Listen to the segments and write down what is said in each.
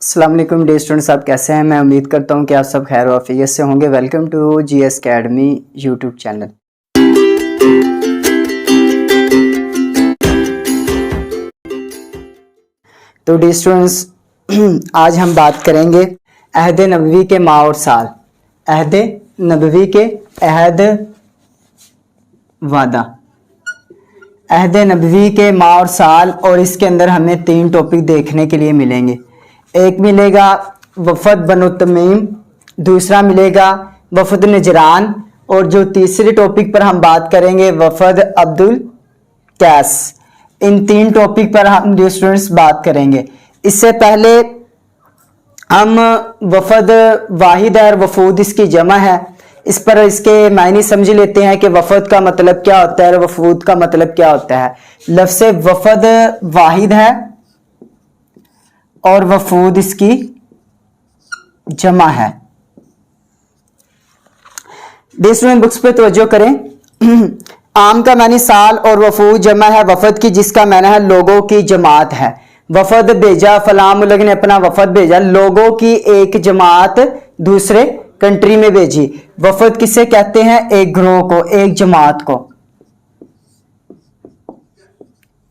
अस्सलाम वालेकुम dear students, आप कैसे हैं। मैं उम्मीद करता हूं कि आप सब खैर वाफियत से होंगे। Welcome to GS academy YouTube channel. तो डियर स्टूडेंट्स, आज हम बात करेंगे अहद नबवी के माह और साल। अहद नबवी के अहद वादा, अहद नबवी के माह और साल, और इसके अंदर हमें 3 टॉपिक देखने के लिए मिलेंगे। एक मिलेगा वफद बनु तमीम, दूसरा मिलेगा वफद नजरान, और जो तीसरे टॉपिक पर हम बात करेंगे वफद अब्दुल कैस। इन 3 टॉपिक पर हम जो स्टूडेंट्स बात करेंगे। इससे पहले हम वफद वाहिद और वफूद इसकी जमा है, इस पर इसके मायने समझ लेते हैं कि वफद का मतलब क्या होता है और वफूद का मतलब क्या होता है। लफ्ज़ वफद वाहिद है और वफूद इसकी जमा है। स्टूडेंट बुक्स पे तवज्जो करें। आम का मानी साल और वफूद जमा है वफद की, जिसका माना है लोगों की जमात है। वफद भेजा, फलां मुल्क ने अपना वफद भेजा, लोगों की एक जमात दूसरे कंट्री में भेजी। वफद किसे कहते हैं? एक ग्रोह को, एक जमात को।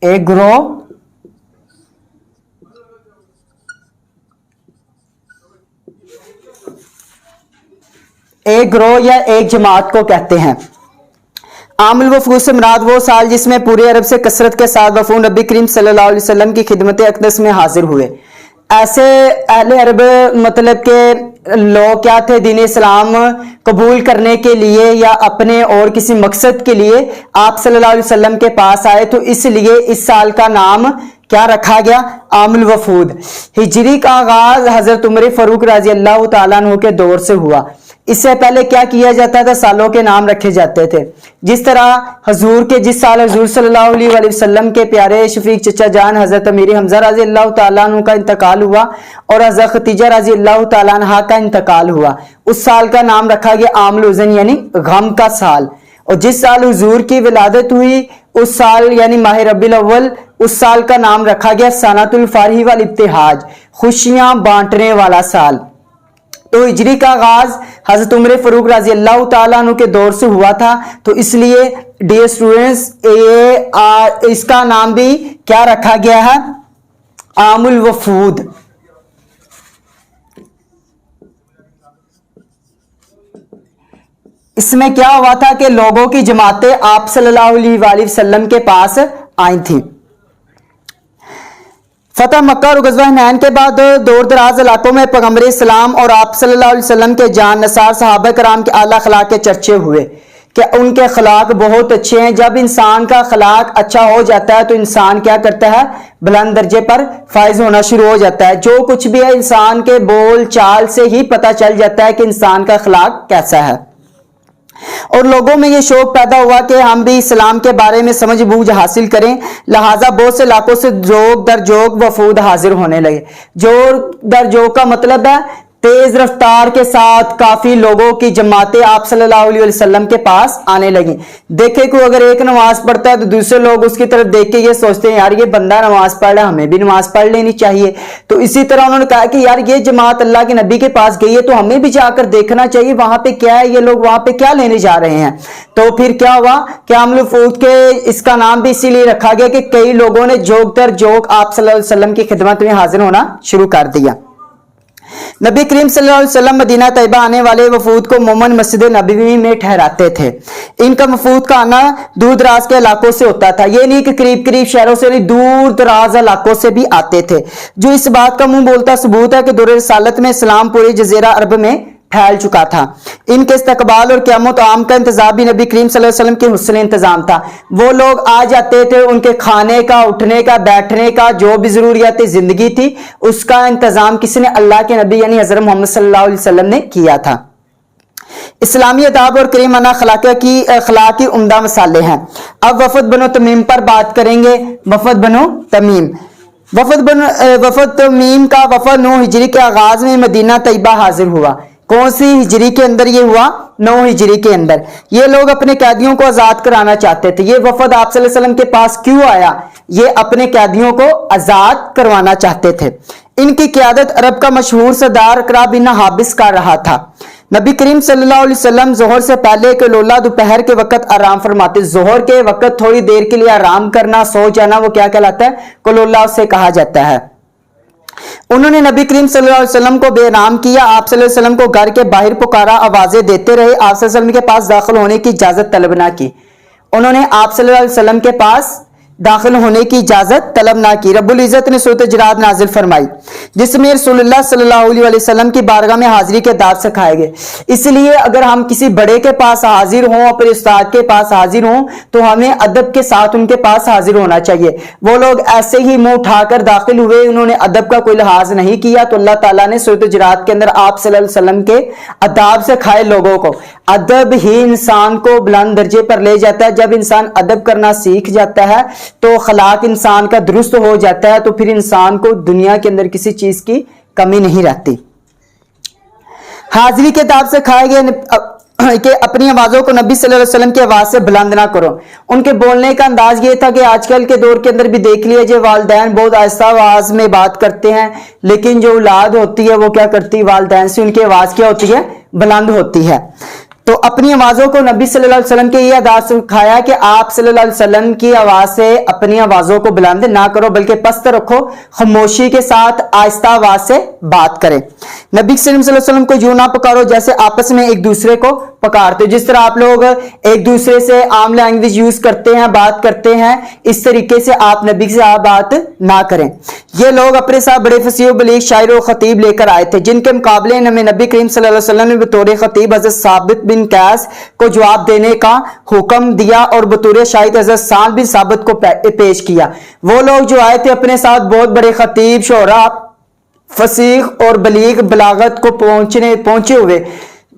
एक ग्रोह, एक ग्रोह या एक जमात को कहते हैं। आमुल वफूद से मुराद वो साल जिसमें पूरे अरब से कसरत के साथ वफूद नबी करीम सल्लल्लाहु अलैहि वसल्लम की खिदमत अक़दस में हाजिर हुए। ऐसे अहले अरब मतलब के लोग क्या थे, दीन इस्लाम कबूल करने के लिए या अपने और किसी मकसद के लिए आप सल्लल्लाहु अलैहि वसल्लम के पास आए, तो इसलिए इस साल का नाम क्या रखा गया? आमुल वफूद। हिजरी का आगाज हजरत उमर फारूक रजी अल्लाह तआला अन्हु के दौर से हुआ। इससे पहले क्या किया जाता था? सालों के नाम रखे जाते थे। जिस तरह हजूर के जिस साल हजूर सल्लल्लाहु अलैहि वसल्लम के प्यारे शफीक चचा जान हजरत अमीर हमजा रजी अल्लाह तआला अन्हु का इंतकाल हुआ और हजरत खतीजा रजी अल्लाह तआला अन्हा का इंतकाल हुआ, उस साल का नाम रखा गया आमुल हुज़न यानी गम का साल। और जिस साल हुजूर की विलादत हुई उस साल यानी माह रबीउल अव्वल, उस साल का नाम रखा गया सनतुल फरही वल इब्तिहाज, खुशियां बांटने वाला साल। तो हिजरी का आगाज हजरत उमर फारूक रजी अल्लाह तआला अन्हु के दौर से हुआ था, तो इसलिए डियर स्टूडेंट्स इसका नाम भी क्या रखा गया है? आमुल वफूद। इसमें क्या हुआ था कि लोगों की जमातें आप सल्लल्लाहु अलैहि वसल्लम के पास आई थी। फतह मक्का और गज़वा हुनैन के बाद दूर दराज इलाकों में पैगंबर इस्लाम और आप सल्लल्लाहु अलैहि वसल्लम के जान नसार सहाबा कराम के आला अखलाक के चर्चे हुए कि उनके अखलाक बहुत अच्छे हैं। जब इंसान का अखलाक अच्छा हो जाता है तो इंसान क्या करता है? बुलंद दर्जे पर फाइज होना शुरू हो जाता है। जो कुछ भी है इंसान के बोल चाल से ही पता चल जाता है कि इंसान का अखलाक कैसा है। और लोगों में ये शौक पैदा हुआ कि हम भी इस्लाम के बारे में समझ बूझ हासिल करें, लिहाजा बहुत से इलाकों से जोग दर जोग वफूद हाजिर होने लगे। जोग दर जोग का मतलब है तेज रफ्तार के साथ काफी लोगों की जमातें आप सल्लल्लाहु अलैहि वसल्लम के पास आने लगी। देखे को अगर एक नमाज पढ़ता है तो दूसरे लोग उसकी तरफ देख के ये सोचते हैं यार ये बंदा नमाज पढ़ रहा है, हमें भी नमाज पढ़ लेनी चाहिए। तो इसी तरह उन्होंने कहा कि यार ये जमात अल्लाह के नबी के पास गई है तो हमें भी जाकर देखना चाहिए वहां पे क्या है, ये लोग वहां पे क्या लेने जा रहे हैं। तो फिर क्या हुआ कि आमुल वफूद के इसका नाम भी इसीलिए रखा गया कि कई लोगों ने जोग दर जोग आप सल्लल्लाहु अलैहि वसल्लम की खिदमत में हाजिर होना शुरू कर दिया। नबी करीम सल्लल्लाहु अलैहि वसल्लम मदीना तैयबा आने वाले वफूद को मोमन मस्जिद नबवी में ठहराते थे। इनका वफूद का आना दूर दराज के इलाकों से होता था, ये नहीं कि करीब करीब शहरों से, दूर दराज इलाकों से भी आते थे। जो इस बात का मुंह बोलता सबूत है कि दौरे रिसालत में इस्लाम पूरे जजीरा अरब में फैल चुका था। इनके इस्तकबाल और क़यामत आम का इंतजाम भी नबी करीम सल्लल्लाहु अलैहि वसल्लम के हुस्न इंतजाम था। वो लोग आ जाते थे, उनके खाने का, उठने का, बैठने का, जो भी जरूरियात जिंदगी थी उसका इंतजाम किसने? अल्लाह के नबी यानी हज़रत मोहम्मद सल्लल्लाहु अलैहि वसल्लम ने किया था। इस्लामी अदाब और करीमाना अखलाकी उम्दा मसाले हैं। अब वफद बनो तमीम पर बात करेंगे। वफद बनो तमीम, वफद तमीम का वफद 9 हिजरी के आगाज में मदीना तैयबा हाजिर हुआ। कौन सी हिजरी के अंदर ये हुआ? 9 हिजरी के अंदर। ये लोग अपने कैदियों को आजाद कराना चाहते थे। ये वफद आप सल्लल्लाहु अलैहि वसल्लम के पास क्यों आया? ये अपने कैदियों को आजाद करवाना चाहते थे। इनकी क़यादत अरब का मशहूर सरदार अकरा बिन हाबिस कर रहा था। नबी करीम सल्लल्लाहु अलैहि वसल्लम जोहर से पहले कलोला दोपहर के वक्त आराम फरमाते। जोहर के वक्त थोड़ी देर के लिए आराम करना, सो जाना, वो क्या कहलाता है? कलोला उसे कहा जाता है। उन्होंने नबी करीम सल्लल्लाहु अलैहि वसल्लम को बेराम किया। आप सल्लल्लाहु अलैहि वसल्लम को घर के बाहर पुकारा, आवाजें देते रहे। आप सल्लल्लाहु अलैहि वसल्लम के पास दाखिल होने की इजाजत तलब ना की। उन्होंने आप सल्लल्लाहु अलैहि वसल्लम के पास दाखिल होने की इजाजत तलब ना की। रब्बुल इज्जत ने सूरत हुजरात नाजिल फरमाई, जिसमें रसूलुल्लाह सल्लल्लाहु अलैहि वसल्लम की बारगाह में हाजिरी के दाव सिखाए गए। इसलिए अगर हम किसी बड़े के पास हाजिर हों, अपने उस्ताद के पास हाजिर हों, तो हमें अदब के साथ उनके पास हाजिर होना चाहिए। वो लोग ऐसे ही मुंह उठाकर दाखिल हुए, उन्होंने अदब का कोई लिहाज नहीं किया, तो अल्लाह ताला ने सूरत हुजरात के अंदर आप सल्लल्लाहु अलैहि वसल्लम के अदाब से खाए लोगों को, अदब ही इंसान को बुलंद दर्जे पर ले जाता है। जब इंसान अदब करना सीख जाता है तो अखलाक इंसान का दुरुस्त हो जाता है, तो फिर इंसान को दुनिया के अंदर किसी चीज की कमी नहीं रहती। हाजिरी के दाव से खाए गए कि अपनी आवाजों को नबी सल्लल्लाहु अलैहि वसल्लम की आवाज से बुलंद ना करो। उनके बोलने का अंदाज ये था कि आजकल के दौर के अंदर भी देख लिया जो वालिदैन बहुत आहिस्ता आवाज में बात करते हैं, लेकिन जो औलाद होती है वो क्या करती है? वालिदैन से उनकी आवाज क्या होती है? बुलंद होती है। तो अपनी आवाजों को नबी सल्लल्लाहु अलैहि वसल्लम के ये अदाब सिखाया कि आप सल्लल्लाहु अलैहि वसल्लम की आवाज से अपनी आवाजों को बुलंद ना करो, बल्कि पस्त रखो, खामोशी के साथ आहिस्ता आवाज से बात करें। नबी सल्लल्लाहु अलैहि वसल्लम को यूं ना पुकारो जैसे आपस में एक दूसरे को पुकारते। जिस तरह आप लोग एक दूसरे से आम लैंग्वेज यूज करते हैं, बात करते हैं, इस तरीके से आप नबी से आप बात ना करें। ये लोग अपने साथ बड़े फसीह बलीग शायर और खतीब लेकर आए थे, जिनके मुकाबले में नबी करीम सल्लल्लाहु अलैहि वसल्लम ने बतौर खतीब हजरत साबित बिन कैस को जवाब देने का हुक्म दिया और बतौर शाहिद हजरत साद बिन साबित को पेश किया। वो लोग जो आए थे अपने साथ बहुत बड़े खतीब, शोरा, फसीह और बलीग बलागत को पहुंचे हुए,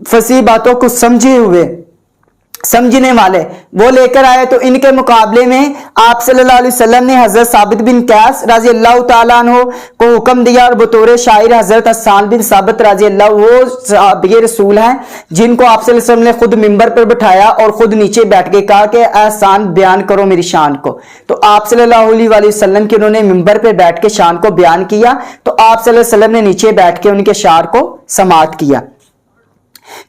फसीह बातों को समझने वाले वो लेकर आए। तो इनके मुकाबले में आप सल्लल्लाहु अलैहि वसल्लम ने हजरत साबित बिन कैस रजी अल्लाह तआला अन्हु को हुक्म दिया और बतौर शायर हजरत हसन बिन साबित रजी अल्लाह, वो सहाबी रसूल हैं जिनको आप सल्लल्लाहु अलैहि वसल्लम ने खुद मिंबर पर बिठाया और खुद नीचे बैठ के कहा कि एहसान बयान करो मेरी शान को। तो आप सल्लल्लाहु अलैहि वसल्लम के उन्होंने मिंबर पर बैठ के शान को बयान किया, तो आप सल्लल्लाहु अलैहि वसल्लम ने नीचे बैठ के उनके शार को समाअत किया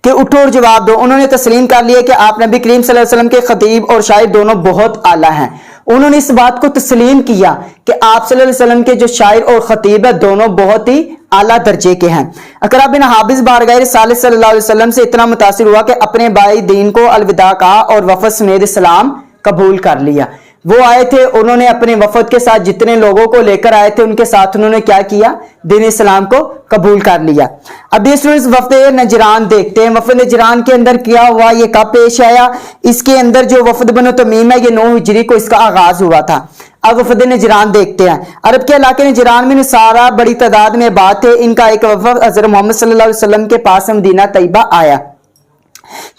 कि उठो और जवाब दो। उन्होंने तस्लीम कर लिया कि आप नबी करीम सल्लल्लाहु अलैहि वसल्लम के खतीब और शायर दोनों बहुत आला हैं। उन्होंने इस बात को तस्लीम किया कि आप सल्लल्लाहु अलैहि वसल्लम के जो शायर और खतीब है दोनों बहुत ही आला दर्जे के हैं। अकरा बिन हाबिस बारगाह रिसालत सल्लल्लाहु अलैहि वसल्लम से इतना मुतासिर हुआ कि अपने भाई दीन को अलविदा कहा और वफद समेत इस्लाम कबूल कर लिया। वो आए थे, उन्होंने अपने वफद के साथ जितने लोगों को लेकर आए थे उनके साथ उन्होंने क्या किया? दीन इस्लाम को कबूल कर लिया। अब इस वफद नजरान देखते हैं, वफद नजरान के अंदर क्या हुआ, ये कब पेश आया। इसके अंदर जो वफद बनो तमीम है, ये 9 हिजरी को इसका आगाज हुआ था। अब वफद नजरान देखते हैं। अरब के इलाके नजरान में सारा बड़ी तादाद में बात थे। इनका एक वफद हज़रत मोहम्मद सल्लल्लाहु अलैहि वसल्लम के पास मदीना तैयबा आया।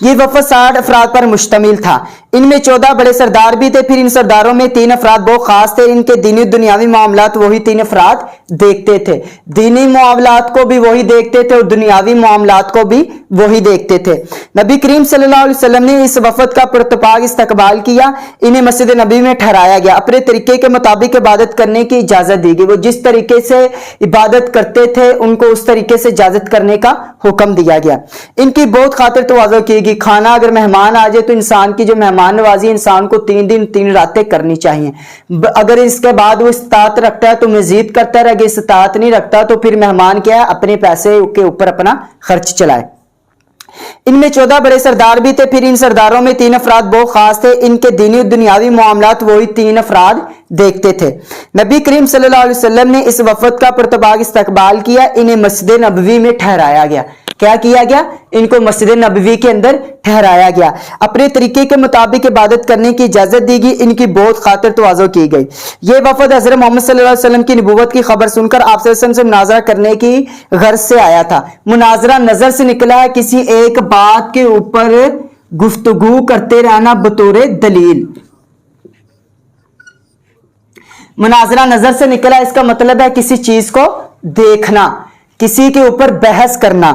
ये वफद 60 अफराद पर मुश्तमिल था। इनमें 14 बड़े सरदार भी थे। फिर इन सरदारों में 3 अफराद बहुत खास थे। इनके दीनी दुनियावी मामलात वही 3 अफराद देखते थे। दीनी मामलात को भी वही देखते थे और दुनियावी मामलात को भी वही देखते थे। नबी करीम सल्लल्लाहु अलैहि वसल्लम ने इस वफद का पुरतपाक इस्तकबाल किया। इन्हें मस्जिद नबी में ठहराया गया। अपने तरीके के मुताबिक इबादत करने की इजाजत दी गई। वो जिस तरीके से इबादत करते थे उनको उस तरीके से इजाजत करने का हुक्म दिया गया। इनकी बहुत खातिर तवाज़ो की गई। खाना अगर मेहमान आ जाए तो इंसान की जो मेहमान नवाजी इंसान को 3 दिन 3 रातें करनी चाहिए। अगर इसके बाद वो इस्तात रखता है तो मजीद करता रहे, इस्तात नहीं रखता तो फिर मेहमान क्या है, अपने पैसे के ऊपर अपना खर्च चलाए। इनमें 14 बड़े सरदार भी थे। फिर इन सरदारों में 3 अफराद बहुत खास थे। इनके दीनी दुनियावी मामलात वही 3 अफराद देखते थे। नबी करीम सल्लल्लाहु अलैहि वसल्लम ने इस वफद का पुरतपाक इस्तकबाल किया। इन्हें मस्जिद नबवी में ठहराया गया। क्या किया गया? इनको मस्जिद नबवी के अंदर ठहराया गया। अपने तरीके के मुताबिक इबादत करने की इजाजत दी गई। इनकी बहुत खातिर तवाज़ो की गई। ये वफद हज़रत मोहम्मद सल्लल्लाहु अलैहि वसल्लम की नबूवत की खबर सुनकर आप सल्लल्लाहु अलैहि वसल्लम से मुनाजरा करने की गर्ज से आया था। मुनाजरा नजर से निकला है, किसी एक बात के ऊपर गुफ्तगू करते रहना बतौर दलील। मुनाजरा नजर से निकला, इसका मतलब है किसी चीज को देखना, किसी के ऊपर बहस करना।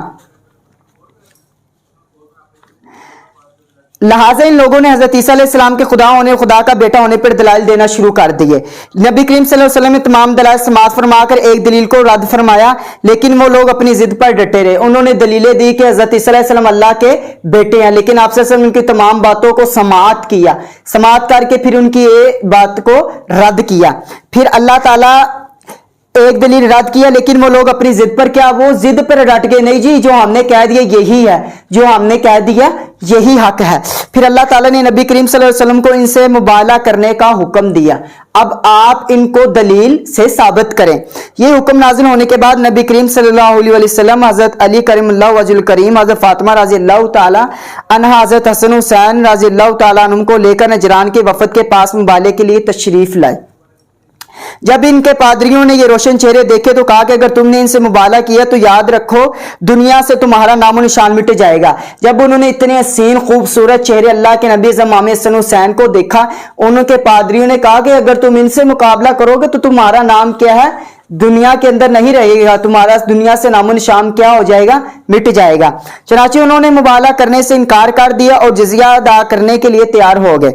लिहाजा इन लोगों ने हजरत ईसा अलैहिस्सलाम के खुदा होने, खुदा का बेटा होने पर दलाइल देना शुरू कर दिए। नबी करीम सल्लल्लाहु अलैहि वसल्लम ने तमाम दलाइल समाअत फरमाकर एक दलील को रद्द फरमाया, लेकिन वो लोग अपनी जिद पर डटे रहे। उन्होंने दलीलें दी कि हजरत ईसा अलैहिस्सलाम अल्लाह के बेटे हैं, लेकिन आप सल्लल्लाहु अलैहि वसल्लम उनकी तमाम बातों को समाअत किया, समाअत करके फिर उनकी ये बात को रद्द किया। फिर अल्लाह ताला एक दलील रद्द किया, लेकिन वो लोग अपनी जिद पर क्या, वो जिद पर डट गए, नहीं जी जो हमने कह दिया यही है, जो हमने कह दिया यही हक है। फिर अल्लाह ताला ने नबी करीम सल्लल्लाहु अलैहि वसल्लम को इनसे मुबाला करने का हुक्म दिया, अब आप इनको दलील से साबित करें। ये हुक्म नाज़िल होने के बाद नबी करीम सल्लल्लाहु अलैहि वसल्लम, हजरत अली करीमुल्लाह वजहुल करीम, हजरत फातिमा रज़ियल्लाहु ताला अन्हा, हजरत हसन हुसैन रज़ियल्लाहु ताला अन्हुम को लेकर नजरान के वफद के पास मुबाले के लिए तशरीफ लाए। जब इनके पादरियों ने ये रोशन चेहरे देखे तो कहा कि अगर तुमने इनसे मुबाला किया तो याद रखो दुनिया से तुम्हारा नामो निशान मिट जाएगा। जब उन्होंने इतने हसीन खूबसूरत चेहरे अल्लाह के नबी इमाम हसन हुसैन को देखा, उनके पादरियों ने कहा कि अगर तुम इनसे मुकाबला करोगे तो तुम्हारा नाम क्या है, दुनिया के अंदर नहीं रहेगा, तुम्हारा दुनिया से नामो निशान क्या हो जाएगा, मिट जाएगा। चनाचे उन्होंने मुबाला करने से इनकार कर दिया और जिजिया अदा करने के लिए तैयार हो गए।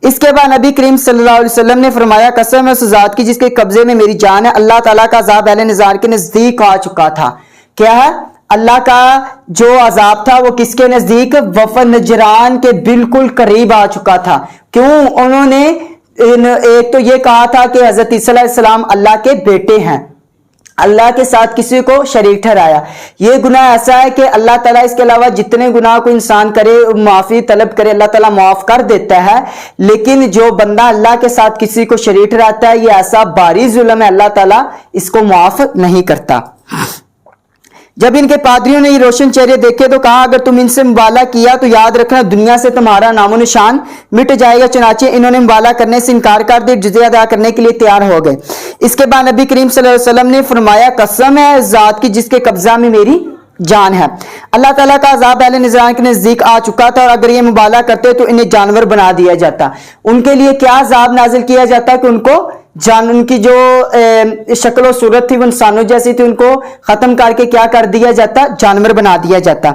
इसके बाद नबी करीम सल्लल्लाहु अलैहि वसल्लम ने फरमाया, कसम है उस ज़ात की जिसके कब्जे में मेरी जान है, अल्लाह ताला का अज़ाब अहले निज़ार के नजदीक आ चुका था। क्या है, अल्लाह का जो अजाब था वो किसके नजदीक, वफद नजरान के बिल्कुल करीब आ चुका था। क्यों, उन्होंने एक तो ये कहा था कि हजरत ईसा अलैहिस्सलाम अल्लाह के बेटे हैं, अल्लाह के साथ किसी को शरीक ठहराया। ये गुनाह ऐसा है कि अल्लाह ताला इसके अलावा जितने गुनाह को इंसान करे, माफी तलब करे, अल्लाह ताला माफ कर देता है, लेकिन जो बंदा अल्लाह के साथ किसी को शरीक ठहराता है, ये ऐसा भारी जुल्म है, अल्लाह ताला इसको माफ नहीं करता। जब इनके पादरियों ने ये रोशन चेहरे देखे तो कहा, अगर तुम इनसे मुबाला किया तो याद रखना दुनिया से तुम्हारा नामो निशान मिट जाएगा। चुनाचे इन्होंने मुबाला करने से इनकार कर दिया, जिज़िया अदा करने के लिए तैयार हो गए। इसके बाद नबी करीम सल्लल्लाहु अलैहि वसल्लम ने फरमाया, कसम है उस ज़ात की जिसके कब्जा में मेरी जान है, अल्लाह ताला का अज़ाब अहले निज़रान के नजदीक आ चुका था और अगर ये मुबाला करते तो इन्हें जानवर बना दिया जाता। उनके लिए क्या अज़ाब नाजिल किया जाता कि उनको जान, उनकी जो शक्ल और सूरत थी वो इंसानों जैसी थी, उनको खत्म करके क्या कर दिया जाता, जानवर बना दिया जाता।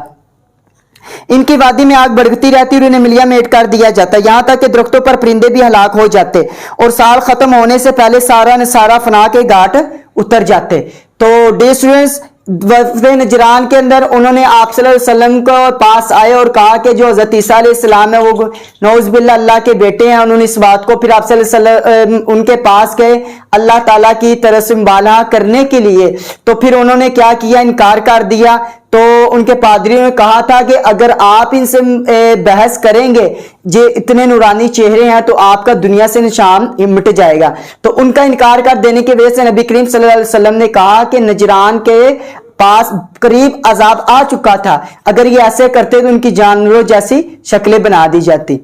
इनकी वादी में आग बढ़ती रहती और इन्हें मिलिया मेट कर दिया जाता, यहां तक कि दरख्तों पर परिंदे भी हलाक हो जाते और साल खत्म होने से पहले सारा फना के घाट उतर जाते। तो डियर स्टूडेंट्स, वफ़द नजरान के अंदर उन्होंने आप सल्लल्लाहु अलैहि वसल्लम को पास आए और कहा कि जो हज़रत ईसा अलैहिस्सलाम है वो नौज़ बिल्लाह अल्लाह के बेटे हैं। उन्होंने इस बात को फिर आप सल्लल्लाहु अलैहि वसल्लम उनके पास गए अल्लाह ताला की तरफ से मुबालगा करने के लिए, तो फिर उन्होंने क्या किया, इनकार कर दिया। तो उनके पादरियों ने कहा था कि अगर आप इनसे बहस करेंगे, जे इतने नूरानी चेहरे हैं, तो आपका दुनिया से निशान मिट जाएगा। तो उनका इनकार कर देने की वजह से नबी करीम सल्लल्लाहु अलैहि वसल्लम ने कहा कि नजरान के पास करीब अजाब आ चुका था, अगर ये ऐसे करते तो उनकी जानवरों जैसी शक्लें बना दी जाती।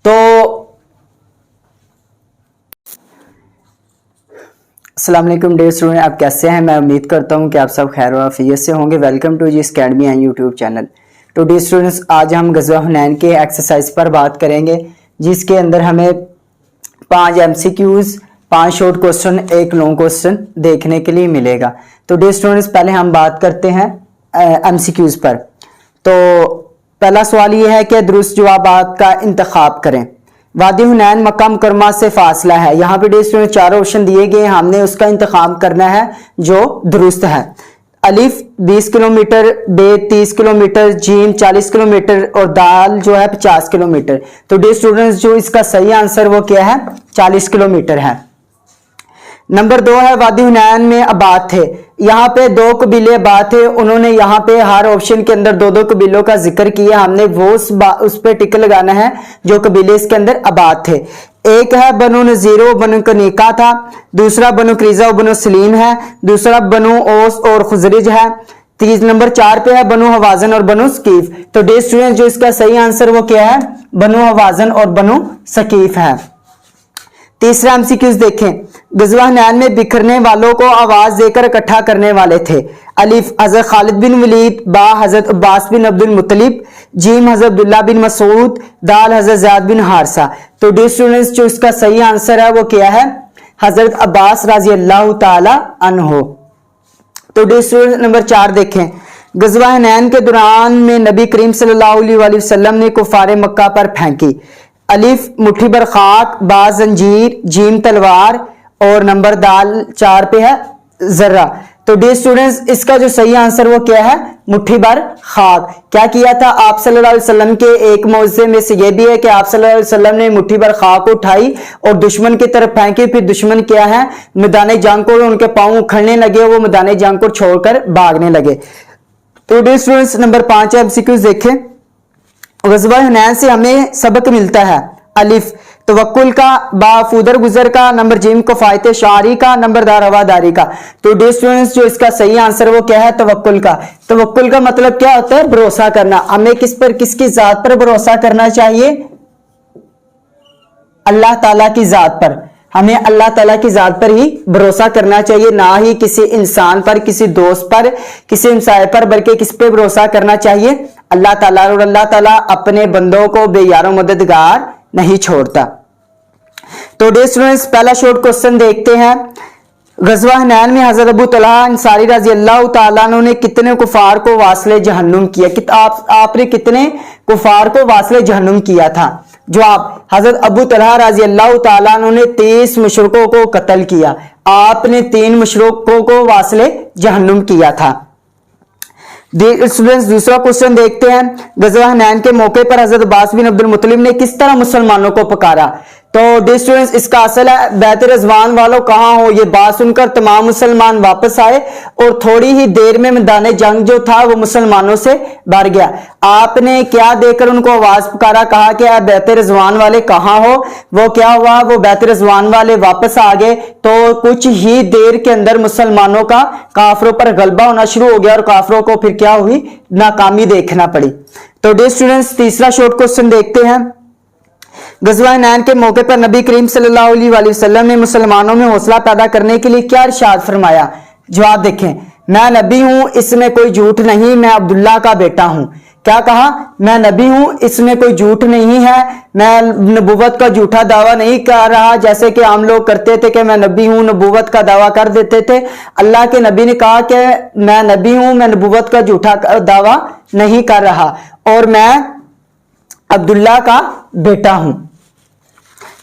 तो अस्सलाम वालेकुम डियर स्टूडेंट, आप कैसे हैं? मैं उम्मीद करता हूं कि आप सब खैर और आफियत से होंगे। वेलकम टू जीस अकेडमी एंड यूट्यूब चैनल। तो डियर स्टूडेंट्स, आज हम गज़वा हुनैन के एक्सरसाइज पर बात करेंगे, जिसके अंदर हमें 5 MCQs, 5 short question, 1 long question देखने के लिए मिलेगा। तो डियर स्टूडेंट्स, पहले हम बात करते हैं MCQs पर। तो पहला सवाल यह है कि दुरुस्त जवाबात का इंतखाब करें। वादी हुनैन मक्का मुकरमा से फासला है, यहाँ पे डियर स्टूडेंट 4 ऑप्शन दिए गए, हमने उसका इंतखाब करना है जो दुरुस्त है। अलिफ 20 किलोमीटर, बे 30 किलोमीटर, जीम 40 किलोमीटर और दाल जो है 50 किलोमीटर। तो डियर स्टूडेंट्स, जो इसका सही आंसर वो क्या है, 40 किलोमीटर है। नंबर 2 है वादी हुनैन में आबाद थे, यहाँ पे 2 कबीले आबाद थे, उन्होंने यहाँ पे हर ऑप्शन के अंदर 2-2 कबीलों का जिक्र किया, हमने वो उस पे टिक लगाना है जो कबीले इसके अंदर आबाद थे। एक है बनु नजीरो बनु कनीका था, दूसरा बनु क्रीजा बनु सलीम है, दूसरा बनु ओस और खुजरिज है, नंबर 4 पे है बनु हवाजन और बनु सकीफ। तो डियर स्टूडेंट, जो इसका सही आंसर वो क्या है, बनु हवाजन और बनु सकीफ है। तीसरा MCQs देखें, गज़वा हुनैन में बिखरने वालों को आवाज देकर इकट्ठा करने वाले थे। अलिफ हजरत खालिद बिन वलीद, बा हजरत अब्बास बिन अब्दुल मुत्तलिब, जीम हजरत अब्दुल्ला बिन मसूद, दाल हजरत ज़ैद बिन हारसा। तो डियर स्टूडेंट्स, जो इसका सही आंसर है वो क्या है, हजरत अब्बास रज़ी अल्लाह ताला अन्हो। तो डियर स्टूडेंट्स, नंबर 4 देखें, गज़वा हुनैन के दौरान में नबी करीम सल्लल्लाहु अलैहि वसल्लम ने कुफार मक्का पर फेंकी। अलिफ मुट्ठी भर खाक, बा जंजीर, जीम तलवार और नंबर दाल 4 पे है जर्रा। तो डियर स्टूडेंट्स, इसका जो सही आंसर वो क्या है, मुट्ठी भर खाक। क्या किया था आप सल्लल्लाहु अलैहि वसल्लम के एक मौज़े में से ये भी है कि आप सल्लल्लाहु अलैहि वसल्लम ने मुट्ठी भर खाक उठाई और दुश्मन की तरफ फेंकी। फिर दुश्मन क्या है, मैदान जंग को उनके पांव उखड़ने लगे, वो मैदान जंग को छोड़कर भागने लगे। तो डियर स्टूडेंट्स, नंबर 5 है, एमसीक्यूज देखें। ग़ज़वा हुनैन से हमें सबक मिलता है। अलिफ तवक्कुल का, बा फुदर गुजर का, नंबर जीम कफायत शारी का, नंबर दार रवादारी का। तो डियर स्टूडेंट्स, जो इसका सही आंसर वो क्या है, तवक्कुल का। तवक्कुल का मतलब क्या होता है, भरोसा करना। हमें किस पर, किसकी जात पर भरोसा करना चाहिए, अल्लाह ताला की जात पर। हमें अल्लाह ताला की जात पर ही भरोसा करना चाहिए, ना ही किसी इंसान पर, किसी दोस्त पर, किसी इंसान पर, बल्कि किस पे भरोसा करना चाहिए, अल्लाह ताला। और अल्लाह ताला अपने बंदों को बेयारो मददगार नहीं छोड़ता। तो डियर स्टूडेंट्स, पहला शॉर्ट क्वेश्चन देखते हैं। ग़ज़वा हुनैन में हज़रत अबू तलहा अंसारी रज़ी अल्लाह तआला अन्हु ने कितने कुफार को वास्ले जहन्नुम किया? आपने कितने कुफार को वास्ले जहन्नुम किया था? जवाब, हज़रत अबू तलहा रज़ी अल्लाह तआला अन्हु ने 23 मुशरिकों को कत्ल किया। आपने 3 मुशरिकों को वास्ले जहन्नुम किया था। स्टूडेंट्स, दूसरा क्वेश्चन देखते हैं। ग़ज़वा हुनैन के मौके पर हज़रत अब्बास बिन अब्दुल मुत्तलिब ने किस तरह मुसलमानों को पुकारा? तो डियर स्टूडेंट्स, इसका असल है, बैत रिज़वान वालों कहाँ हो। ये बात सुनकर तमाम मुसलमान वापस आए और थोड़ी ही देर में मैदान जंग जो था वो मुसलमानों से भर गया। आपने क्या देकर उनको आवाज पुकारा, कहा कि बैत रिज़वान वाले कहाँ हो? वो क्या हुआ, वो बैत रिज़वान वाले वापस आ गए। तो कुछ ही देर के अंदर मुसलमानों का काफरों पर गलबा होना शुरू हो गया और काफरों को फिर क्या हुई, नाकामी देखना पड़ी। तो डियर स्टूडेंट्स, तीसरा शॉर्ट क्वेश्चन देखते हैं। ग़ज़वा हुनैन के मौके पर नबी करीम सल्लल्लाहु अलैहि वसल्लम ने मुसलमानों में हौसला पैदा करने के लिए क्या इरशाद फरमाया? जवाब देखें, मैं नबी हूं, इसमें कोई झूठ नहीं, मैं अब्दुल्ला का बेटा हूं। क्या कहा, मैं नबी हूं, इसमें कोई झूठ नहीं है, मैं नबूवत का झूठा दावा नहीं कर रहा, जैसे कि आम लोग करते थे कि मैं नबी हूं, नबूवत का दावा कर देते थे। अल्लाह के नबी ने कहा कि मैं नबी हूं, मैं नबूवत का झूठा दावा नहीं कर रहा और मैं अब्दुल्ला का बेटा हूं।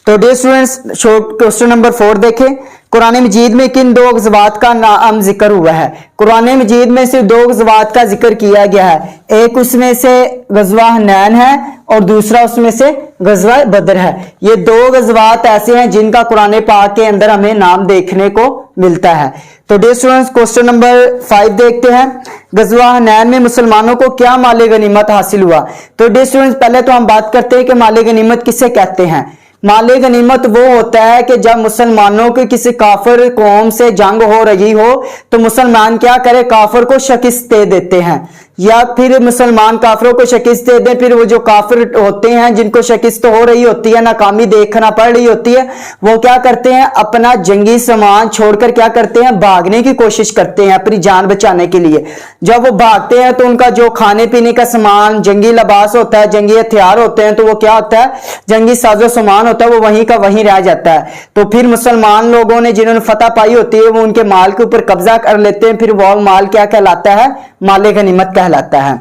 तो डियर स्टूडेंट्स, क्वेश्चन नंबर 4 देखें। कुरान मजीद में किन 2 ग़ज़वात का नाम जिक्र हुआ है? कुरान मजीद में सिर्फ 2 ग़ज़वात का जिक्र किया गया है। एक उसमें से ग़ज़वा हुनैन है और दूसरा उसमें से ग़ज़वा बदर है। ये 2 ग़ज़वात ऐसे हैं जिनका कुरान पाक के अंदर हमें नाम देखने को मिलता है। तो डियर स्टूडेंट्स, क्वेश्चन नंबर 5 देखते हैं। ग़ज़वा हुनैन में मुसलमानों को क्या माले गनीमत हासिल हुआ? तो डियर स्टूडेंट्स, पहले तो हम बात करते हैं कि माले गनीमत किसे कहते हैं। माले गनीमत वो होता है कि जब मुसलमानों की किसी काफिर कौम से जंग हो रही हो तो मुसलमान क्या करे, काफिर को शिकस्त दे देते हैं, या फिर मुसलमान काफिरों को शिकस्त दे दें। फिर वो जो काफिर होते हैं जिनको शिकस्त हो रही होती है, नाकामी देखना पड़ रही होती है, वो क्या करते हैं, अपना जंगी सामान छोड़कर क्या करते हैं, भागने की कोशिश करते हैं अपनी जान बचाने के लिए। जब वो भागते हैं तो उनका जो खाने पीने का सामान, जंगी लिबास होता है, जंगी हथियार होते हैं, तो वो क्या होता है, जंगी साजो सामान होता है, वो वहीं का वहीं रह जाता है। तो फिर मुसलमान लोगों ने जिन्होंने फतह पाई होती है वो उनके माल के ऊपर कब्जा कर लेते हैं। फिर वो माल क्या कहलाता है, माले गनीमत कहलाता है।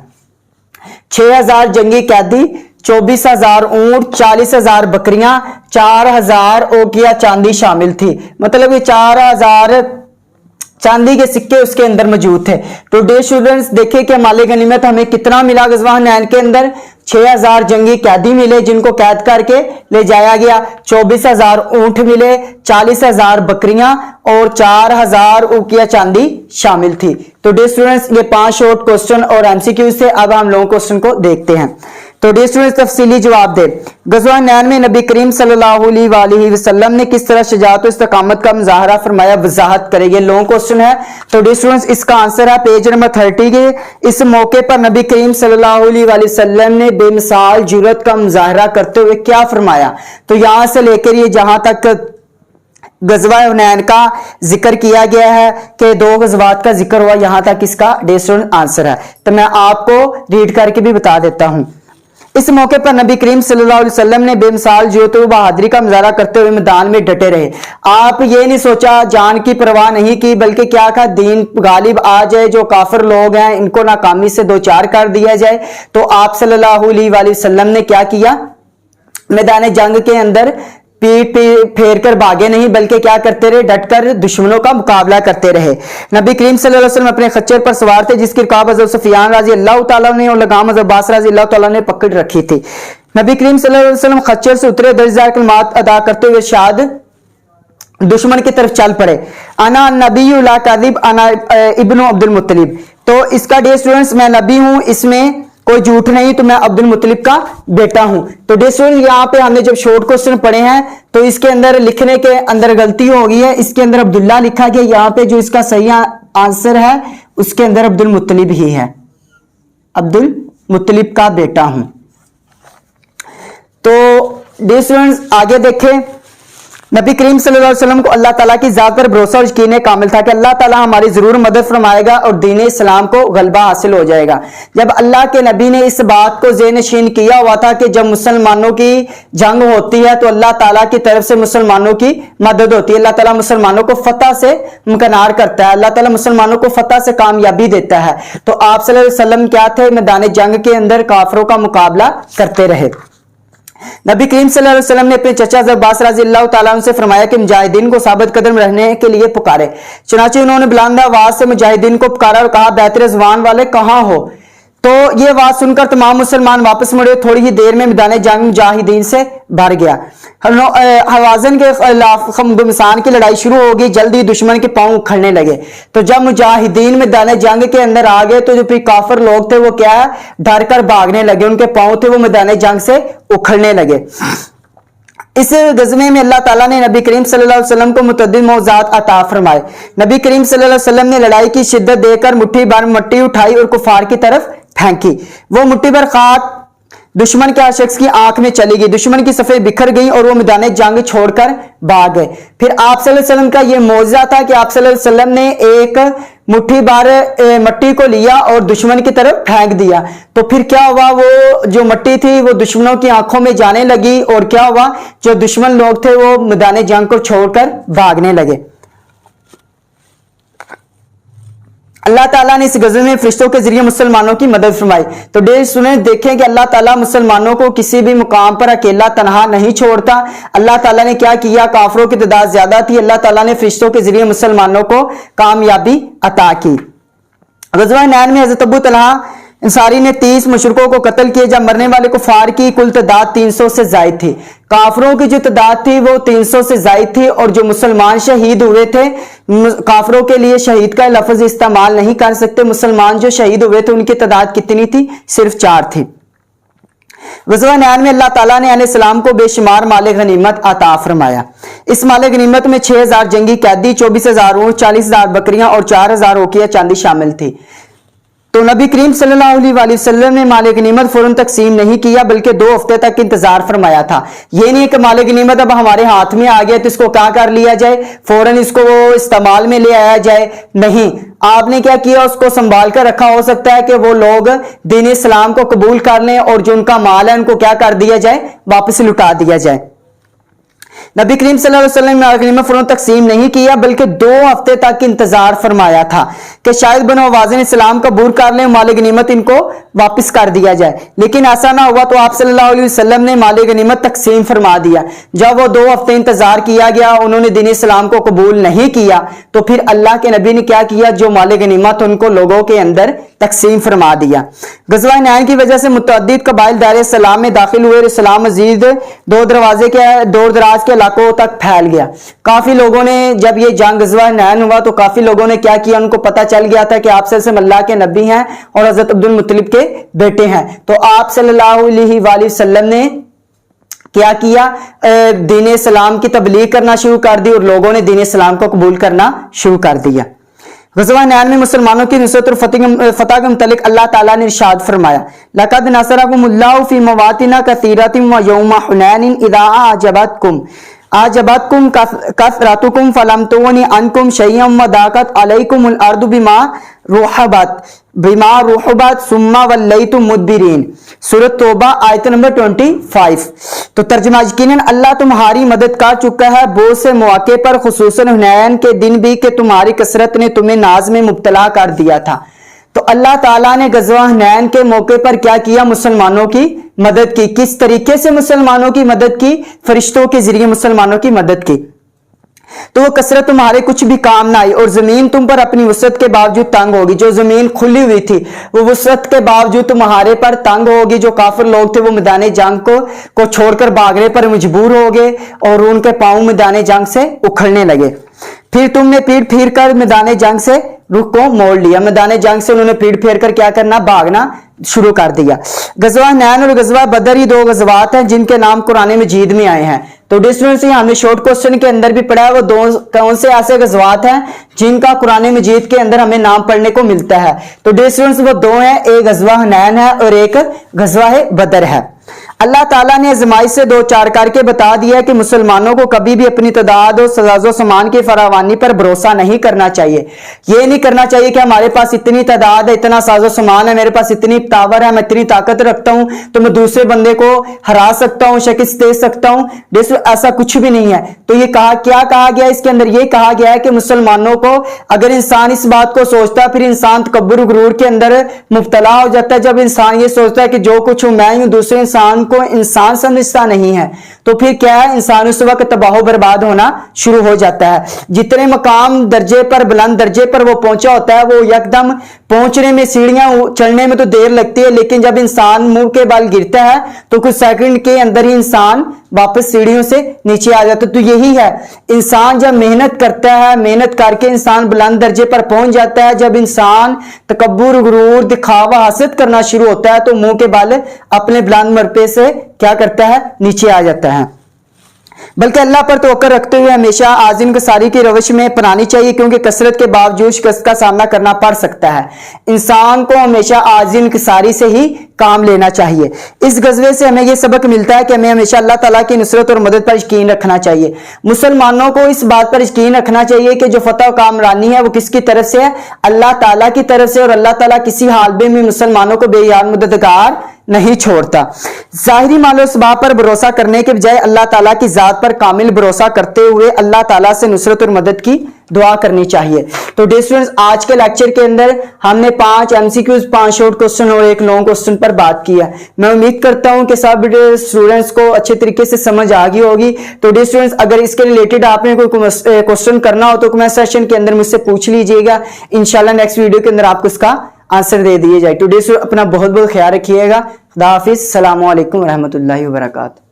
6000 जंगी कैदी, 24,000 ऊंट, 40,000 बकरियां, 4,000 ओकिया चांदी शामिल थी। मतलब ये 4,000 चांदी के सिक्के उसके अंदर मौजूद थे। तो डियर स्टूडेंट्स, देखिए कि माले गनीमत हमें कितना मिला ग़ज़वा हुनैन के अंदर। 6000 जंगी कैदी मिले जिनको कैद करके ले जाया गया, 24,000 ऊंट मिले, 40,000 बकरियां और 4,000 उकिया चांदी शामिल थी। तो डियर स्टूडेंट्स, ये 5 शॉर्ट क्वेश्चन और एमसीक्यूज थे। अब हम लोग क्वेश्चन को देखते हैं। तो डियर स्टूडेंट्स, तफसीली जवाब दे। ग़ज़वा हुनैन में नबी करीम सल्लल्लाहु अलैहि वसल्लम ने किस तरह शजाअत और इस्तकामत का मुजाहरा फरमाया, वजाहत करेंगे। लॉन्ग क्वेश्चन है। तो डियर स्टूडेंट्स, इसका आंसर है पेज नंबर 30 के। इस मौके पर नबी करीम सल्लल्लाहु अलैहि वसल्लम ने बेमिसाल जुर्रत का मुजाहरा करते हुए क्या फरमाया? तो यहां से लेकर ये जहां तक ग़ज़वा हुनैन का जिक्र किया गया है कि 2 ग़ज़वात का जिक्र हुआ, यहां तक इसका डियर स्टूडेंट आंसर है। तो मैं आपको रीड करके भी बता देता हूं। इस मौके पर नबी करीम सल्लल्लाहु अलैहि वसल्लम ने बेमिसाल जुर्रत व बहादुरी का मुजाहरा करते हुए मैदान में डटे रहे। आप ये नहीं सोचा, जान की परवाह नहीं की, बल्कि क्या कहा, दीन गालिब आ जाए, जो काफिर लोग हैं इनको नाकामी से दो चार कर दिया जाए। तो आप सल्लल्लाहु अलैहि वसल्लम ने क्या किया, मैदान जंग के अंदर पीठ फेर कर भागे नहीं, बल्कि क्या करते रहे, डटकर दुश्मनों का मुकाबला करते रहे। नबी करीम सल्लल्लाहु अलैहि वसल्लम अपने खच्चर पर सवार थे, जिसकी रकाब हज़रत सुफियान रज़ी अल्लाह तआला ने और लगाम हज़रत अब्बास रज़ी अल्लाह तआला ने पकड़ रखी थी। नबी करीम सल्लल्लाहु अलैहि वसल्लम खच्चर से उतरे, 10,000 कलमात अदा करते हुए शाद दुश्मन की तरफ चल पड़े। अना नबी ला काज़िब अना इब्नु अब्दुल मुत्तलिब। तो इसका डियर स्टूडेंट्स, मैं नबी हूं, इसमें कोई झूठ नहीं, तो मैं अब्दुल मुत्तलिब का बेटा हूं। तो डियर स्टूडेंट्स, यहाँ पे हमने जब शॉर्ट क्वेश्चन पढ़े हैं तो इसके अंदर लिखने के अंदर गलती हो गई है, इसके अंदर अब्दुल्ला लिखा गया, यहाँ पे जो इसका सही आंसर है उसके अंदर अब्दुल मुत्तलिब ही है, अब्दुल मुत्तलिब का बेटा हूं। तो डियर स्टूडेंट्स, आगे देखें, नबी करीम सल्लल्लाहु अलैहि वसल्लम को अल्लाह ताला की जात पर भरोसा और यकीन कामिल था कि अल्लाह ताला हमारी जरूर मदद फरमाएगा और दीन इस्लाम को गलबा हासिल हो जाएगा। जब अल्लाह के नबी ने इस बात को ज़ेहनशीन किया हुआ था कि जब मुसलमानों की जंग होती है तो अल्लाह ताला की तरफ से मुसलमानों की मदद होती है, अल्लाह ताला मुसलमानों को फतह से मुमकिनार करता है, अल्लाह ताला मुसलमानों को फतह से कामयाबी देता है। तो आप सल्लल्लाहु अलैहि वसल्लम क्या थे, मैदान जंग के अंदर काफिरों का मुकाबला करते रहे। नबी करीम सल्लल्लाहु अलैहि वसल्लम ने अपने चचा अब्बास रज़ी अल्लाह तआला अन्हु से फरमाया कि मुजाहिदीन को साबित कदम रहने के लिए पुकारे। चुनांचे उन्होंने बुलंद आवाज से मुजाहिदीन को पुकारा और कहा, बैत रिज़वान वाले कहाँ हो। तो ये आवाज सुनकर तमाम मुसलमान वापस मुड़े। थोड़ी ही देर में मैदान जंग मुजाहिदीन से भर गया। हवाज़न के खिलाफ घमसान की लड़ाई शुरू हो गई। जल्दी दुश्मन के पांव उखड़ने लगे। तो जब मुजाहिदीन मैदान जंग के अंदर आ गए तो जो काफिर लोग थे वो क्या है, डर कर भागने लगे, उनके पांव थे वो मैदान जंग से उखड़ने लगे। इस गज़वे में अल्लाह ताला ने नबी करीम सल्लल्लाहु अलैहि वसल्लम को मुतअद्दिद मौज़ात अता फरमाए। नबी करीम सल्लल्लाहु अलैहि वसल्लम ने लड़ाई की शिद्दत देकर मुट्ठी भर मिट्टी उठाई और कुफार की तरफ फेंकी। वो मुट्ठी भर खाक दुश्मन के शख्स की आंख में चली गई। दुश्मन की सफ़ेद बिखर गई और वो मैदान जंग छोड़कर भाग गए। फिर आप सल्लल्लाहु अलैहि वसल्लम का ये मौजज़ा था कि आप सल्लल्लाहु अलैहि वसल्लम ने एक मुट्ठी भर मिट्टी को लिया और दुश्मन की तरफ फेंक दिया। तो फिर क्या हुआ, वो जो मिट्टी थी वो दुश्मनों की आंखों में जाने लगी और क्या हुआ, जो दुश्मन लोग थे वो मैदान जंग को छोड़कर भागने लगे। अल्लाह ताला ने इस गज़वे में फरिश्तों के जरिए मुसलमानों की मदद फरमाई। तो डियर स्टूडेंट, देखें कि अल्लाह ताला मुसलमानों को किसी भी मुकाम पर अकेला तनहा नहीं छोड़ता। अल्लाह ताला ने क्या किया, काफिरों की तादाद ज्यादा थी, अल्लाह ताला ने फरिश्तों के जरिए मुसलमानों को कामयाबी अता की। ग़ज़वा नैन में हज़रत अबू तलहा अंसारी ने 30 मुशरिकों को कत्ल किया। जब मरने वाले कुफार की कुल तादाद 300 से जायद थी। काफिरों की जो तादाद थी वो 300 से जायद थी और जो मुसलमान शहीद हुए थे, काफिरों के लिए शहीद का लफ्ज इस्तेमाल नहीं कर सकते, मुसलमान जो शहीद हुए थे उनकी तादाद कितनी थी, सिर्फ 4 थी। ग़ज़वा नैन में अल्लाह ताला ने अलैहिस्सलाम को बेशुमार माल गनीमत अता फरमाया। इस माल गनीमत में 6000 जंगी कैदी, 24,000 ऊंट, 40,000 बकरियां और 4,000 ओकिया चांदी शामिल थी। तो नबी करीम सल्लल्लाहु अलैहि वसल्लम ने माल गनीमत फौरन तकसीम नहीं किया, बल्कि 2 हफ्ते तक इंतजार फरमाया था। ये नहीं कि माल गनीमत अब हमारे हाथ में आ गया तो इसको क्या कर लिया जाए, फौरन इसको वो इस्तेमाल में ले आया जाए। नहीं, आपने क्या किया, उसको संभाल कर रखा। हो सकता है कि वो लोग दीन इस्लाम को कबूल कर लें और जो उनका माल है उनको क्या कर दिया जाए, वापस लुटा दिया जाए। नबी करीम सल्लल्लाहु अलैहि वसल्लम ने माल गनीमत फौरन तकसीम नहीं किया, बल्कि 2 हफ्ते तक इंतजार फरमाया था कि शायद बनो हवाज़िन इस्लाम कबूल कर लें, माल गनीमत इनको वापस कर दिया जाए। लेकिन ऐसा ना हुआ तो आप सल्लल्लाहु अलैहि वसल्लम ने माल गनीमत तकसीम फरमा दिया। जब वो 2 हफ्ते इंतजार किया गया, उन्होंने दीन इस्लाम को कबूल नहीं किया, तो फिर अल्लाह के नबी ने क्या किया, जो माल गनीमत उनको लोगों के अंदर तकसीम फरमा दिया। ग़ज़वा नैन की वजह से मुतअद्दिद कबाइल दार इस्लाम में दाखिल हुए। इस्लाम मजीद दूर दराज के इलाकों तक फैल गया। काफी लोगों ने, जब ये जंग ग़ज़वा नैन हुआ तो काफी लोगों ने क्या किया, उनको पता चल गया था कि आप सल्लल्लाहु अल्लाह के नबी हैं और हज़रत अब्दुल मुत्तलिब के बेटे हैं। तो आप सल्लल्लाहु अलैहि वसल्लम ने क्या किया, दीन इस्लाम की तबलीग करना शुरू कर दी और लोगों ने दीन इस्लाम को कबूल करना शुरू कर दिया। ग़ज़वा नैन में मुसलमानों की नुसरत और फतह के मुतालिक अल्लाह ताला ने इरशाद फरमाया, लक़द नसरकुमुल्लाहु फ़ी मवातिन कसीरतिन व यौम हुनैन इज़ा अजबतकुम कसरतुकुम फलम तुग़नि अन्कुम शय्यन व दाक़त अलैकुमुल अर्दु बिमा रुहबत बिमा रुहबत सुम्मा वल्लैतुम मुदबिरीन, सूरत तौबा आयत नंबर 25। तो तर्जुमा, यकीनन अल्लाह तुम्हारी मदद कर चुका है बहुत से मौके पर, खुसूसन हुनैन के दिन भी कि तुम्हारी कसरत ने तुम्हें नाज में मुब्तला कर दिया था। तो अल्लाह ताला ने गज़वा हुनैन के मौके पर क्या किया? मुसलमानों की मदद की। किस तरीके से मुसलमानों की मदद की? फरिश्तों के जरिए मुसलमानों की मदद की। तो वो कसरत तुम्हारे कुछ भी काम ना आई और जमीन तुम पर अपनी वसअत के बावजूद तंग होगी। जो जमीन खुली हुई थी वो वसअत के बावजूद तुम्हारे पर तंग होगी। जो काफिर लोग थे वो मैदान जंग को छोड़कर भागने पर मजबूर हो गए और उनके पांव मैदान जंग से उखड़ने लगे। फिर तुमने पीठ फेर कर मैदान जंग से रुख को मोड़ लिया। मैदान जंग से उन्होंने पीठ फेर कर क्या करना? भागना शुरू कर दिया। गज़वा हुनैन और गज़वा बदर ही दो गज़वात हैं जिनके नाम कुरान मजीद में आए हैं। तो डिस्टेंस हमने शॉर्ट क्वेश्चन के अंदर भी पढ़ा है, वो दो कौन से ऐसे गज़वात हैं जिनका कुरान मजीद के अंदर हमें नाम पढ़ने को मिलता है? तो डिस्टेंस वो दो हैं, एक गज़वा हुनैन है और एक गज़वा बदर है। अल्लाह ताला ने आज़माइश से दो चार करके बता दिया कि मुसलमानों को कभी भी अपनी तादाद और साजो सामान की फरावानी पर भरोसा नहीं करना चाहिए। ये नहीं करना चाहिए कि हमारे पास इतनी तादाद है, इतना साजो सामान है, मेरे पास इतनी पावर है, मैं इतनी ताकत रखता हूं तो मैं दूसरे बंदे को हरा सकता हूं, शिकस्त दे सकता हूं। ऐसा कुछ भी नहीं है। तो ये क्या कहा गया इसके अंदर? ये कहा गया है कि मुसलमानों को, अगर इंसान इस बात को सोचता है, फिर इंसान तकब्बुर गुरूर के अंदर मुब्तला हो जाता है। जब इंसान ये सोचता है कि जो कुछ हूं मैं हूं, दूसरे इंसान को इंसान समझता नहीं है, तो फिर क्या है? इंसान उस वक्त तबाह बर्बाद होना शुरू हो जाता है। जितने मकाम दर्जे पर, बुलंद दर्जे पर वो पहुंचा होता है, वो यकदम पहुंचने में, सीढ़ियां चढ़ने में तो देर लगती है, लेकिन जब इंसान मुंह के बल गिरता है तो कुछ सेकंड के अंदर ही इंसान वापस सीढ़ियों से नीचे आ जाता है। तो यही है, इंसान जब मेहनत करता है, मेहनत करके इंसान बुलंद दर्जे पर पहुंच जाता है। जब इंसान तकब्बुर गुरूर दिखावा हसद करना शुरू होता है तो मुंह के बल अपने बुलंद मरतबे से क्या करता है? नीचे आ जाता है। बल्कि अल्लाह पर तवक्कुल रखते हुए हमेशा आज़िम कसारी की रवश में अपनानी चाहिए, क्योंकि कसरत के बावजूद शिकस्त का सामना करना पड़ सकता है। इंसान को हमेशा आज़िम कसारी से ही काम लेना चाहिए। इस गज़वे से हमें यह सबक मिलता है कि हमें हमेशा अल्लाह ताला की नुसरत और मदद पर यकीन रखना चाहिए। मुसलमानों को इस बात पर यकीन रखना चाहिए कि जो फतह और कामरानी है वो किसकी तरफ से है? अल्लाह ताला की तरफ से। और अल्लाह ताला किसी हाल में मुसलमानों को बेयार मददगार नहीं छोड़ता। जाहिरी मालो असबाब पर भरोसा करने के बजाय अल्लाह ताला की जात पर कामिल भरोसा करते हुए अल्लाह ताला से नुसरत और मदद की दुआ करनी चाहिए। तो डियर स्टूडेंट्स, आज के लेक्चर के अंदर हमने 5 MCQs, 5 शॉर्ट क्वेश्चन और 1 लॉन्ग क्वेश्चन पर बात की है। मैं उम्मीद करता हूं कि सब स्टूडेंट्स को अच्छे तरीके से समझ आ गई होगी। तो डियर स्टूडेंट्स, अगर इसके रिलेटेड आपने कोई क्वेश्चन करना हो तो कमेंट सेक्शन के अंदर मुझसे पूछ लीजिएगा। इंशाल्लाह नेक्स्ट वीडियो के अंदर आपको इसका आंसर दे दिए जाए। तो डियर स्टूडेंट्स, अपना बहुत बहुत ख्याल रखिएगा। खुदा हाफिज। अस्सलामु अलैकुम रहमतुल्लाहि व बरकातहू।